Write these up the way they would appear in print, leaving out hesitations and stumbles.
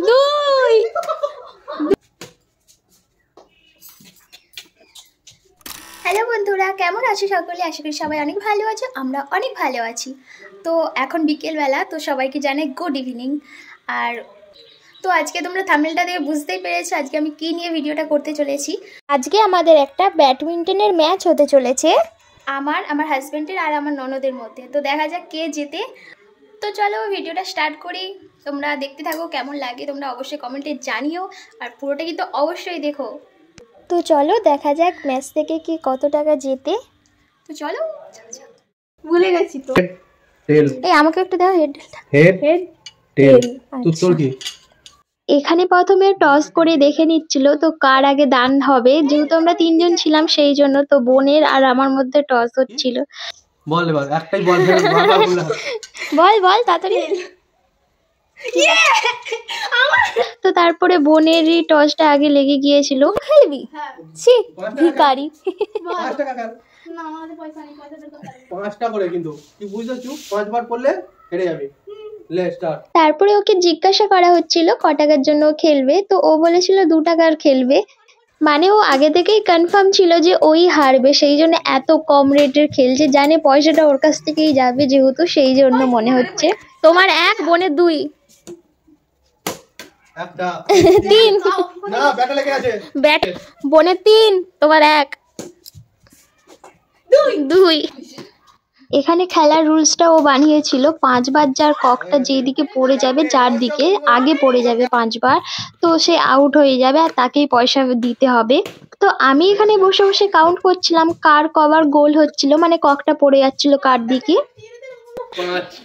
দুই। হ্যালো বন্ধুরা, কেমন আছো সকলে? আশা করি সবাই অনেক ভালো আছো, আমরা অনেক ভালো আছি। তো এখন বিকেলবেলা, তো সবাইকে জানাই গুড ইভিনিং। আর তো আজকে তোমরা থাম্বনেলটা দেখে বুঝতেই পেরেছো আজকে আমি কি নিয়ে ভিডিওটা করতে চলেছি। আজকে আমাদের একটা ব্যাডমিন্টনের ম্যাচ হতে চলেছে আমার হাজব্যান্ডের আর আমার ননদের মধ্যে। তো দেখা যাক কে জেতে। তো চলো ভিডিওটা স্টার্ট করি, তোমরা দেখতে থাকো। কেমন লাগে তোমরা অবশ্যই কমেন্টে জানিও, আর পুরোটা কিন্তু অবশ্যই দেখো। তো চলো দেখা যাক ম্যাচ থেকে কি কত টাকা জেতে। তো চলো, ভুলে গেছি তো। এই আমাকে একটু দাও হেডটা। হেড টেল। তো তোর কি? এখানে প্রথমে টস করে দেখে নিচ্ছিল তো কার আগে দান হবে, যেহেতু আমরা তিনজন ছিলাম সেই জন্য। তো বোনের আর আমার মধ্যে টস হচ্ছিল। বল এবার একটাই বল বল বল তাড়াতাড়ি। তো তারপরে বোনেরই টসটা আগে লেগে গিয়েছিল। খেলবি? ছি ভিখারি। 5 টাকা কর না, আমাদের পয়সা নেই, পয়সাটা তো 5 টাকা করে, কিন্তু তুই বুঝছস 5 বার পড়লে হেরে যাবি। লে স্টার্ট। তারপরে ওকে জিজ্ঞাসা করা হচ্ছিল ক টাকার জন্য খেলবে, তো ও বলেছিল 2 টাকার খেলবে। মানে ও আগে থেকেই কনফার্ম ছিল যে ওই হারবে, সেই জন্য এত কম রেটের খেলছে, জানে পয়সাটা ওর কাছ থেকেই যাবে যেহেতু, সেই জন্য মনে হচ্ছে। তোমার 1 বোনের 2 একটা 3 না ব্যাটা লেগে আছে। ব্যাট বোনের 3 তোমার 1 2। এখানে খেলার রুলসটা ও বানিয়েছিল 5 বার যার ককটা যেদিকে পড়ে যাবে, যার দিকে আগে পড়ে যাবে 5 বার, তো সে আউট হয়ে যাবে আর তাকেই পয়সা দিতে হবে। তো আমি এখানে বসে বসে কাউন্ট করছিলাম কার কবার গোল হচ্ছিল, মানে ককটা পড়ে যাচ্ছিল কার দিকে।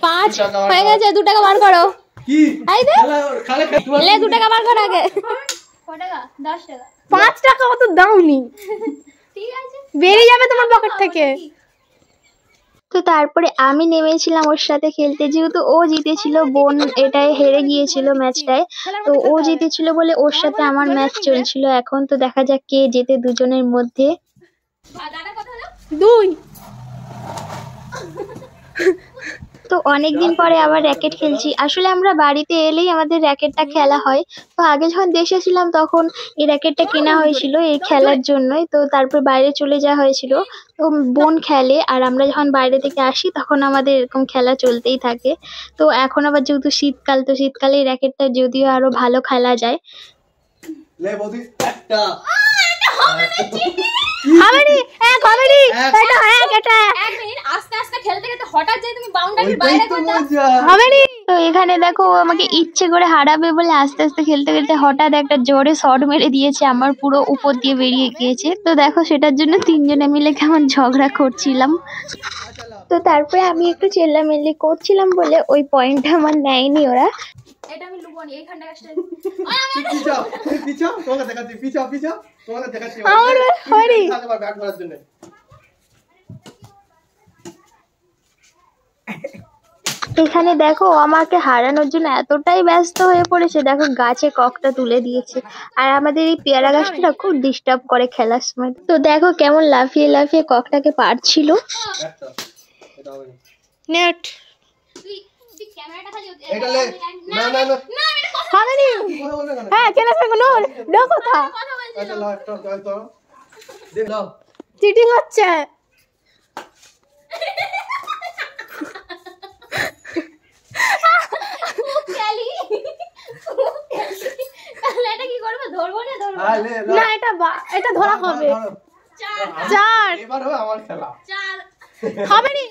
5 হয়ে গেছে। 2 টাকা বার করো। কি আই দে লে 2 টাকা বার কর আগে। কত টাকা? 10 টাকা। 5 টাকা অত দাওনি, ঠিক আছে বেরিয়ে যাবে তোমার পকেট থেকে। তো তারপরে আমি নেমেছিলাম ওর সাথে খেলতে, যেহেতু ও জিতেছিল, বোন এটাই হেরে গিয়েছিল ম্যাচটায়। তো ও জিতেছিল বলে ওর সাথে আমার ম্যাচ চলছিল এখন। তো দেখা যাক কে জেতে দুজনের মধ্যে। 2। তো অনেকদিন পরে আবার র্যাকেট খেলছি। আসলে আমরা বাড়িতে এলেই আমাদের র্যাকেটটা খেলা হয়। তো আগে যখন দেশে ছিলাম তখন এই র্যাকেটটা কেনা হয়েছিল এই খেলার জন্যই। তো তারপর বাইরে চলে যাওয়া হয়েছিল, তো বোন খেলে, আর আমরা যখন বাইরে থেকে আসি তখন আমাদের এরকম খেলা চলতেই থাকে। তো এখন আবার যেহেতু শীতকাল, তো শীতকালে এই র্যাকেটটা যদিও আরো ভালো খেলা যায়। তো এখানে দেখো আমাকে ইচ্ছে করে হারাবে বলে আস্তে আস্তে খেলতে খেলতে হঠাৎ একটা জোরে শট মেরে দিয়েছে, আমার পুরো উপর দিয়ে বেরিয়ে গিয়েছে। তো দেখো সেটার জন্য 3 জনে মিলে কেমন ঝগড়া করছিলাম। তো তারপরে আমি একটু চেল্লামেল্লি করছিলাম বলে ওই পয়েন্টটা আমার নেয়নি ওরা। এটা আমি লুবনি এইখানটা গাছটা পিছাও পিছাও তোমাকে দেখাচ্ছি, পিছাও পিছাও তোমাকে দেখাচ্ছি আমার হরি আবার ব্যাট মারার জন্য। এখানে দেখো আমাকে হারানোর জন্য এতটাই ব্যস্ত হয়ে পড়েছে, দেখো গাছে ককটা তুলে দিয়েছে। আর আমাদের এই পেয়ারা গাছটা খুব ডিস্টার্ব করে খেলার সময়। তো দেখো কেমন লাফিয়ে লাফিয়ে ককটাকে পারছিল। নেট ক্যামেরাটা খালি এটা লে না না না খালি হ্যাঁ কেন সে কোন দাও কথা। আচ্ছা লাও একটা দাও দে নাও, চিটিং হচ্ছে। খেলি তাহলে এটা কি করব? ধরবো না ধরবো না, এটা ধরা হবে। 4 এবার হবে আমার খেলা। 4 হবে নি।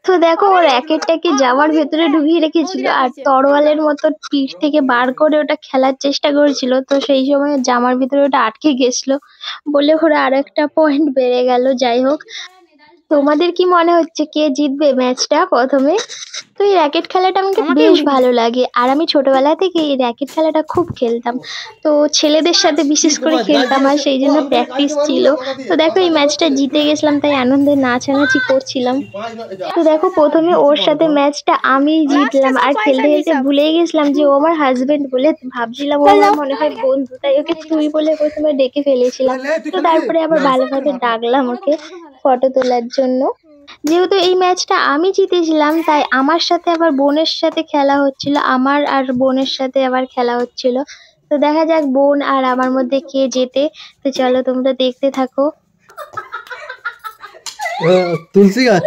তো দেখো ও র্যাকেটটাকে জামার ভেতরে ঢুকিয়ে রেখেছিল আর তরোয়ালের মতো পিঠ থেকে বার করে ওটা খেলার চেষ্টা করেছিল। তো সেই সময় জামার ভিতরে ওটা আটকে গেছিল বলে ওরা আর একটা পয়েন্ট বেড়ে গেল। যাই হোক, তোমাদের কি মনে হচ্ছে কে জিতবে ম্যাচটা প্রথমে? তো এই র্যাকেট খেলাটা আমাকে বেশ ভালো লাগে, আর আমি ছোটবেলা থেকে এই র্যাকেট খেলাটা খুব খেলতাম। তো ছেলেদের সাথে বিশেষ করে খেলতাম আর সেই জন্য প্র্যাকটিস ছিল। তো দেখো এই ম্যাচটা জিতে গেছিলাম, তাই আনন্দে নাচানাচি করছিলাম। তো দেখো প্রথমে ওর সাথে ম্যাচটা আমি জিতলাম, আর খেলতে খেলতে ভুলেই গেছিলাম যে ও আমার হাজবেন্ড বলে। ভাবছিলাম ও আমার মনে হয় বন্ধু, তাই ওকে তুই বলে প্রথমে ডেকে ফেলেছিলাম। তো তারপরে আবার ভালোভাবে ডাকলাম ওকে ফটো তোলার জন্য। যেহেতু এই ম্যাচটা আমি জিতেছিলাম তাই আমার সাথে আবার বোনের সাথে খেলা হচ্ছিল, আমার আর বোনের সাথে আবার খেলা হচ্ছিল। তো দেখা যাক বোন আর আমার মধ্যে কে জেতে। তো চলো তোমরা দেখতে থাকো। তুলসী গাছ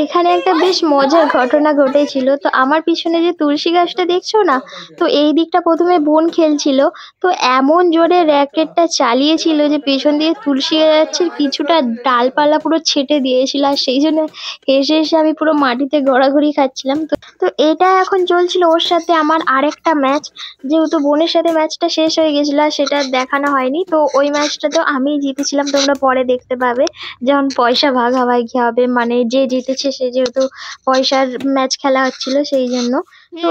এখানে একটা বেশ মজার ঘটনা ঘটেছিল। তো আমার পিছনে যে তুলসী গাছটা দেখছো না, তো এই দিকটা প্রথমে বোন খেলছিল, তো এমন জোরে র্যাকেটটা চালিয়েছিল যে পেছন দিয়ে তুলসী গাছের কিছুটা ডালপালা পুরো ছেটে দিয়েছিল, আর সেই জন্য হেসে হেসে আমি পুরো মাটিতে গড়াগড়ি খাচ্ছিলাম। তো তো এটা এখন চলছিল ওর সাথে আমার আরেকটা ম্যাচ। যেহেতু বোনের সাথে ম্যাচটা শেষ হয়ে গেছিল আর সেটা দেখানো হয়নি, তো ওই ম্যাচটাতেও আমিই জিতেছিলাম, তোমরা পরে দেখতে পাবে যখন পয়সা ভাগাভাগি হবে, মানে যে জিতেছে সে, যেহেতু পয়সার ম্যাচ খেলা হচ্ছিল সেই জন্য। তো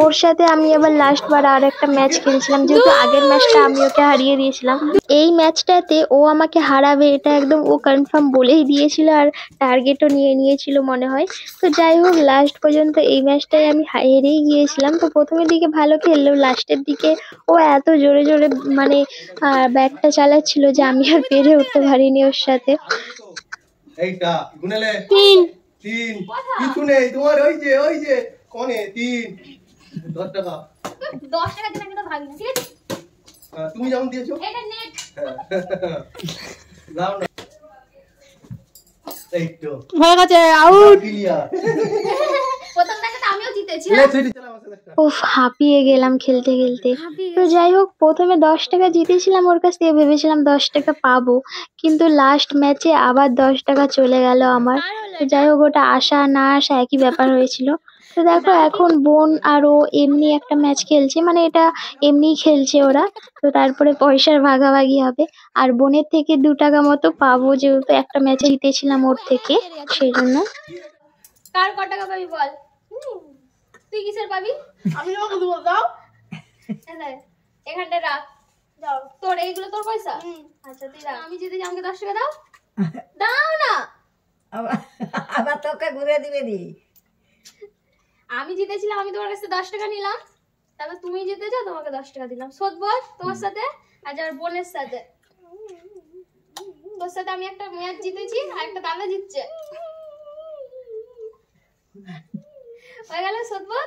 ওর সাথে আমি আবার লাস্ট বার আর একটা ম্যাচ খেলছিলাম, যেহেতু আগের ম্যাচটা আমি ওকে হারিয়ে দিয়েছিলাম। এই ম্যাচটাতে ও আমাকে হারাবে এটা একদম ও কনফার্ম বলেই দিয়েছিল, আর টার্গেটও নিয়ে নিয়েছিল মনে হয়। তো যাই হোক লাস্ট পর্যন্ত এই ম্যাচটাই আমি হেরেই গিয়েছিলাম। তো প্রথমের দিকে ভালো খেললেও লাস্টের দিকে ও এত জোরে জোরে মানে ব্যাটটা চালাচ্ছিল যে আমি আর পেরে উঠতে পারিনি ওর সাথে। এইটা গুনেলে 3 3 কিছু নেই তোমার, ওই যে কোনে 3 10 টাকা 10 টাকা দিলে কিন্তু ভাগ না, ঠিক আছে? তুমি যেমন দিয়েছো এটা নেট দাও না। এই তো হয়ে গেছে, আউট। ক্লিয়ার প্রথম টাকাটা আমিও জিতেছি। লে ছুটি চলা আমার সাথে একটা উফ, হাঁপিয়ে গেলাম খেলতে খেলতে। তো যাই হোক প্রথমে 10 টাকা জিতেছিলাম ওর কাছ থেকে, ভেবেছিলাম 10 টাকা পাবো, কিন্তু লাস্ট ম্যাচে আবার 10 টাকা চলে গেল আমার। তো যাই হোক ওটা আসা না আসা একই ব্যাপার হয়েছিল। তো দেখো এখন বোন আর ও এমনি একটা ম্যাচ খেলছে, মানে এটা এমনিই খেলছে ওরা। তো তারপরে পয়সার ভাগাভাগি হবে, আর বোনের থেকে 2 টাকা মতো পাবো, যেহেতু একটা ম্যাচে জিতেছিলাম ওর থেকে, সেই জন্য। কার কত টাকা পাবি বল? তুই কিসের পাবি? আমি তোমাকে দেবো, দাও। এখানটা রাখ, দাও। তোর এইগুলো তোর পয়সা? আচ্ছা তুই রাখ। আমি জিতেছি, আমাকে 10 টাকা দাও। দাও না, আবার তোকে ঘুরে দিবে দি। আমি জিতেছিলাম, আমি তোমার কাছে 10 টাকা নিলাম, তারপর তুমি জিতেছো, তোমাকে 10 টাকা দিলাম। শোধ বল তোমার সাথে আর আমার বোনের সাথে। তোর সাথে আমি একটা ম্যাচ জিতেছি আর একটা দাদা জিতছে, হয়ে গেল শোধ বল।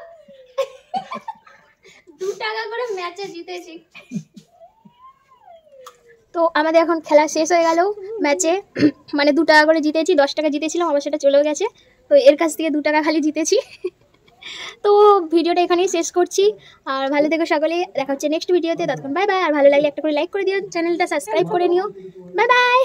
2 টাকা করে ম্যাচে জিতেছি। তো আমাদের এখন খেলা শেষ হয়ে গেল ম্যাচে, মানে 2 টাকা করে জিতেছি, 10 টাকা জিতেছিলাম, আবার সেটা চলেও গেছে। তো এর কাছ থেকে 2 টাকা খালি জিতেছি। তো ভিডিওটা এখানেই শেষ করছি, আর ভালো থেকো সকলে, দেখা হচ্ছে নেক্সট ভিডিওতে। ততক্ষণ বাই বাই, আর ভালো লাগলে একটা করে লাইক করে দিও, চ্যানেলটা সাবস্ক্রাইব করে নিও। Bye bye.